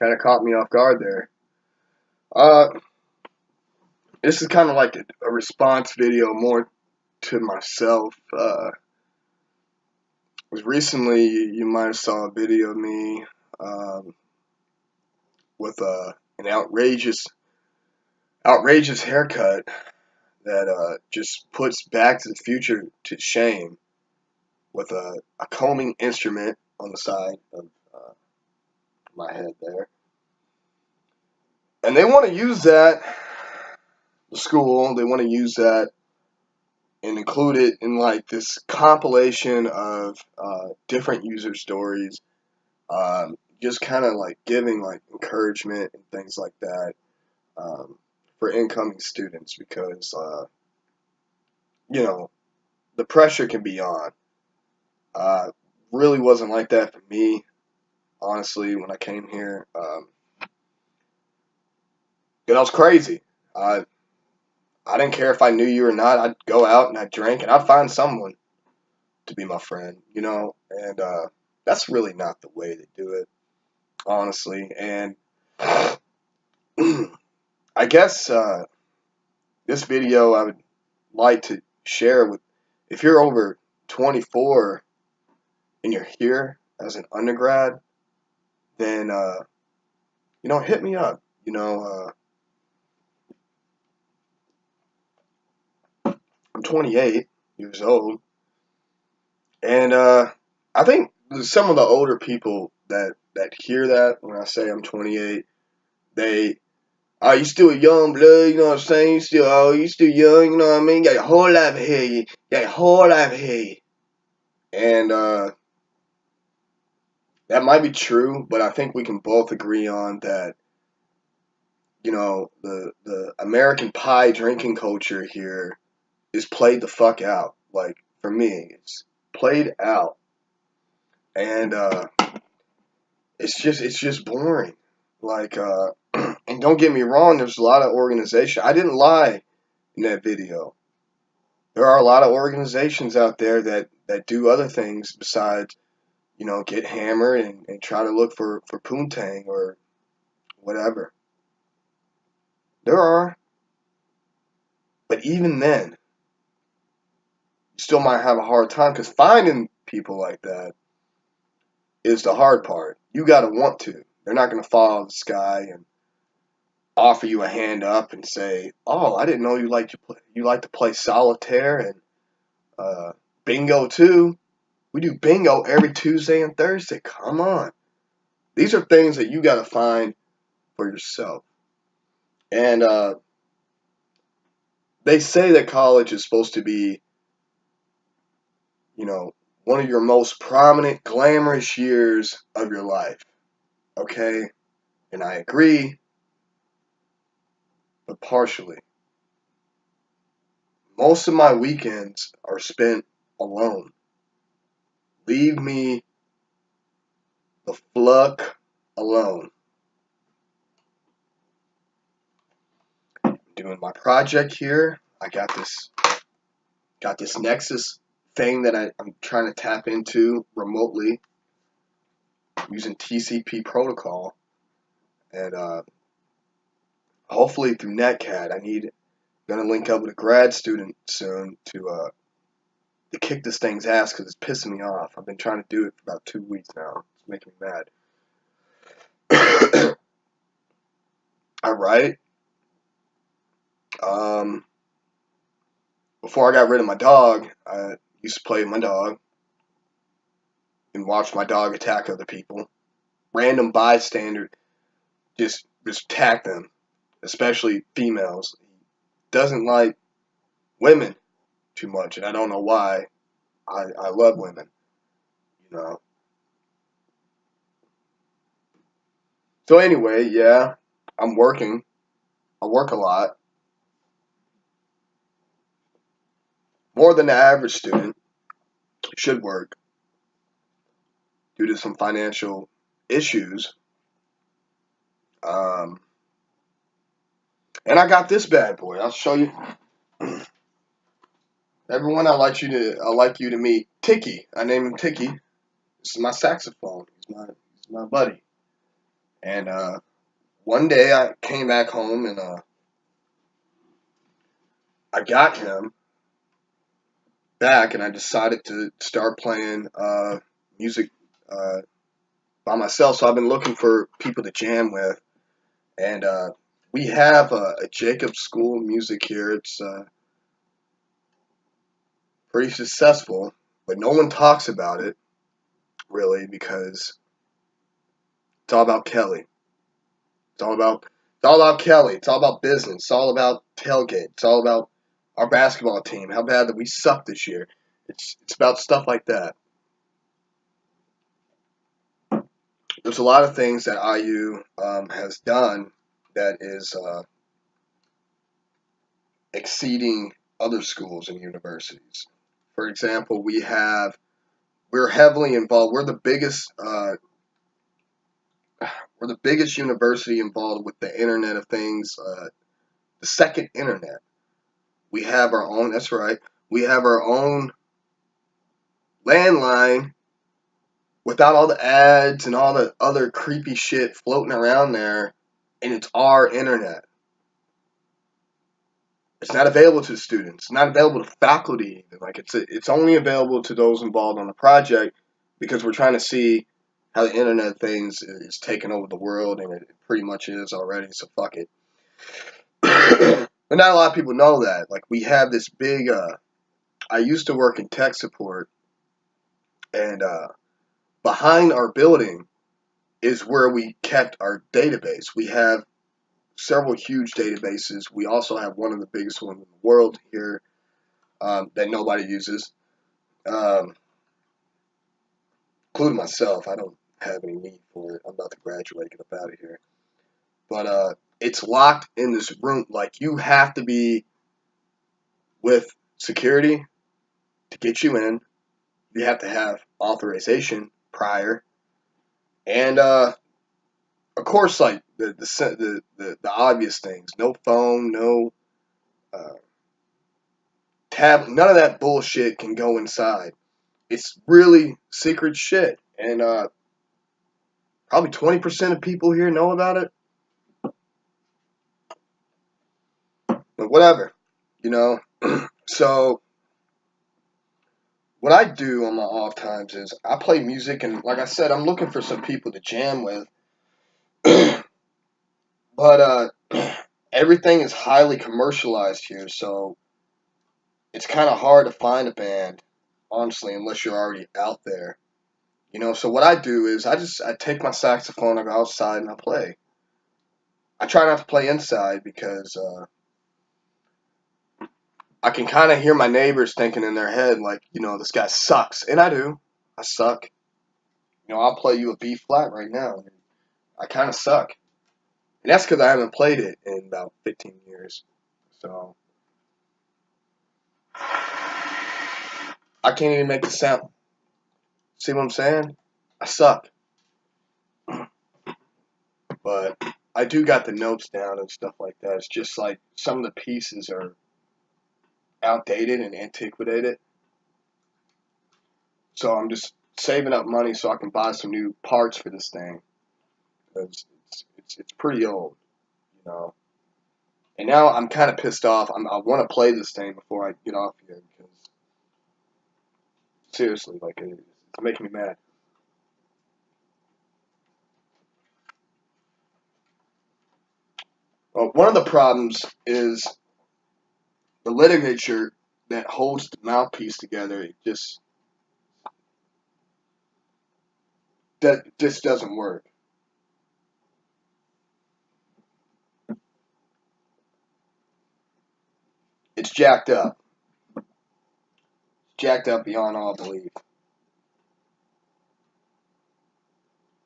Kind of caught me off guard there. Uh, this is kind of like a response video more to myself. Was recently you might have saw a video of me um, with an outrageous haircut that just puts Back to the Future to shame with a combing instrument on the side of my head there. And they want to use that, the school, they want to use that and include it in like this compilation of different user stories, just kind of like giving like encouragement and things like that um, for incoming students because, you know, the pressure can be on. Uh, really wasn't like that for me, honestly, when I came here. It was crazy. I didn't care if I knew you or not. I'd go out and I'd drink and I'd find someone to be my friend, and that's really not the way to do it, honestly. And I guess this video I would like to share with, if you're over 24 and you're here as an undergrad, then hit me up. I'm 28 years old, and I think some of the older people that hear that when I say I'm 28, they, oh, you still young blood, you know what I'm saying? You still young, you know what I mean? You got your whole life ahead of you. You got your whole life ahead of you. And that might be true, but I think we can both agree on that, the American Pie drinking culture here is played the fuck out. Like, for me, it's played out. And it's just boring. Like, and don't get me wrong, there's a lot of organization. I didn't lie in that video. There are a lot of organizations out there that do other things besides, get hammered and try to look for poontang or whatever. There are. But even then, you still might have a hard time because finding people like that is the hard part. You got to want to. They're not going to fall out of the sky and offer you a hand up and say, "Oh, I didn't know you like to play solitaire and bingo too. We do bingo every Tuesday and Thursday. Come on." These are things that you got to find for yourself. And they say that college is supposed to be, one of your most prominent, glamorous years of your life. Okay? And I agree, but partially. Most of my weekends are spent alone. Leave me the fuck alone. I'm doing my project here. I got this Nexus thing that I'm trying to tap into remotely using TCP protocol, and hopefully through Netcat. Gonna link up with a grad student soon to kick this thing's ass because it's pissing me off. I've been trying to do it for about 2 weeks now. It's making me mad. All right. Before I got rid of my dog, I used to play with my dog and watch my dog attack other people. Random bystander just attack them, especially females. He doesn't like women too much, and I don't know why. I love women, you know. So anyway, yeah, I'm working. I work a lot, more than the average student should work due to some financial issues. Um, and I got this bad boy. I'll show you. Everyone, I like you to meet Tiki. I name him Tiki. This is my saxophone. He's my buddy. And one day I came back home and I got him back, and I decided to start playing music by myself. So I've been looking for people to jam with, and we have a Jacob School of Music here. It's pretty successful, but no one talks about it really because it's all about Kelly. It's all about Kelly. It's all about business. It's all about tailgate. It's all about our basketball team. How bad that we suck this year. It's about stuff like that. There's a lot of things that IU has done that is exceeding other schools and universities. For example, we're heavily involved. We're the biggest university involved with the Internet of Things, the second internet. We have our own. That's right. We have our own landline without all the ads and all the other creepy shit floating around there, and it's our internet. It's not available to the students. It's not available to faculty. Like it's only available to those involved on the project because we're trying to see how the Internet of Things is taking over the world, and it pretty much is already. So fuck it. But not a lot of people know that. Like we have this big. I used to work in tech support, and behind our building is where we kept our database. We have several huge databases. We also have one of the biggest ones in the world here that nobody uses, um, including myself. I don't have any need for it. I'm about to graduate, get up out of here. But it's locked in this room. Like you have to be with security to get you in. You have to have authorization prior, and of course, like the obvious things. No phone, no uh, tab. None of that bullshit can go inside. It's really secret shit, and probably 20% of people here know about it. But whatever, you know. So what I do on my off times is I play music, and like I said, I'm looking for some people to jam with. But everything is highly commercialized here, so it's kind of hard to find a band, honestly, unless you're already out there. So what I do is I take my saxophone, I go outside and I play. I try not to play inside because I can kind of hear my neighbors thinking in their head like, this guy sucks, and I do. I suck. I'll play you a B flat right now. I kind of suck, and that's because I haven't played it in about 15 years. So I can't even make the sound. See what I'm saying? I suck, but I do got the notes down and stuff like that. It's just like some of the pieces are outdated and antiquated. So I'm just saving up money so I can buy some new parts for this thing. Because it's pretty old, you know. And now I'm kind of pissed off. I want to play this thing before I get off here because seriously, like it's making me mad. Well, one of the problems is the ligature that holds the mouthpiece together. It just doesn't work. It's jacked up. Jacked up beyond all belief.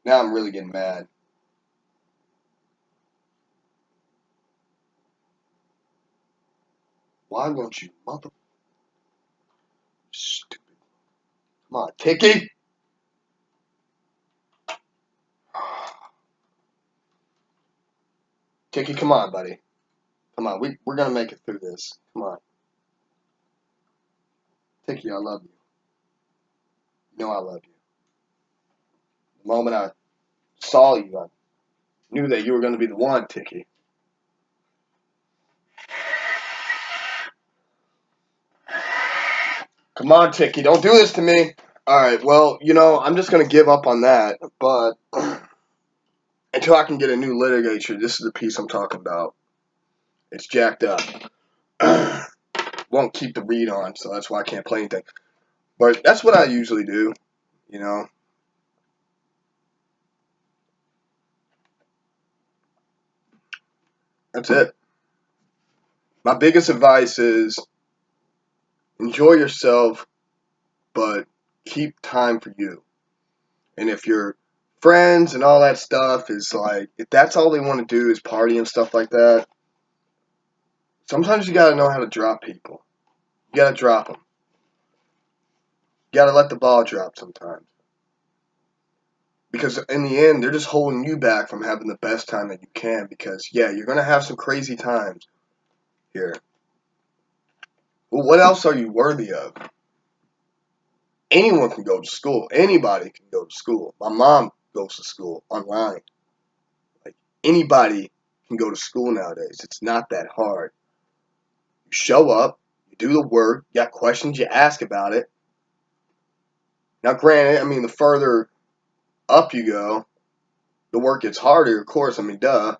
Now I'm really getting mad. Why won't you, mother? Stupid. Come on, Tiki. Tiki, come on, buddy. Come on, we're gonna make it through this. Come on, Tiki, I love you. You know I love you. The moment I saw you, Knew that you were going to be the one, Tiki. Come on, Tiki, don't do this to me. Alright, well, I'm just going to give up on that, but until I can get a new litigator, this is the piece I'm talking about. It's jacked up. Won't keep the read on, so that's why I can't play anything. But that's what I usually do, you know. That's it. My biggest advice is enjoy yourself, but keep time for you. And if your friends and all that stuff is like, if that's all they want to do is party and stuff like that, sometimes you got to know how to drop people. You got to drop them. You got to let the ball drop sometimes. Because in the end, they're just holding you back from having the best time that you can. Because, yeah, you're going to have some crazy times here. Well, what else are you worthy of? Anyone can go to school. Anybody can go to school. My mom goes to school online. Like, anybody can go to school nowadays. It's not that hard. You show up, you do the work, you got questions, you ask about it. Now, granted, I mean, the further up you go, the work gets harder, of course, I mean, duh.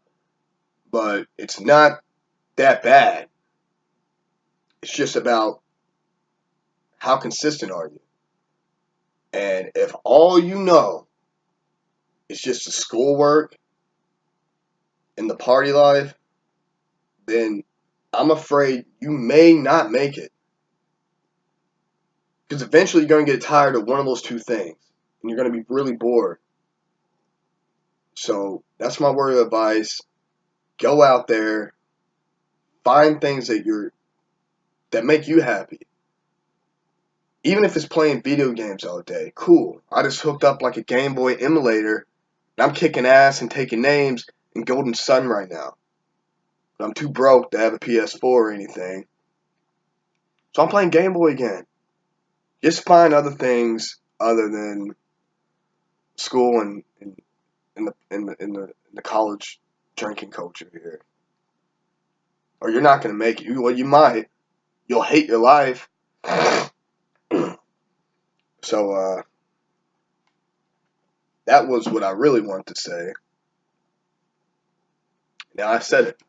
But it's not that bad. It's just about how consistent are you. And if all you know is just the schoolwork and the party life, then I'm afraid you may not make it. Because eventually you're going to get tired of one of those two things. And you're going to be really bored. So that's my word of advice. Go out there. Find things that make you happy. Even if it's playing video games all day. Cool. I just hooked up like a Game Boy emulator. And I'm kicking ass and taking names in Golden Sun right now. But I'm too broke to have a PS4 or anything. So I'm playing Game Boy again. Just find other things other than school and in the college drinking culture here. Or you're not gonna make it. Well, you might. You'll hate your life. So that was what I really wanted to say. Now I said it.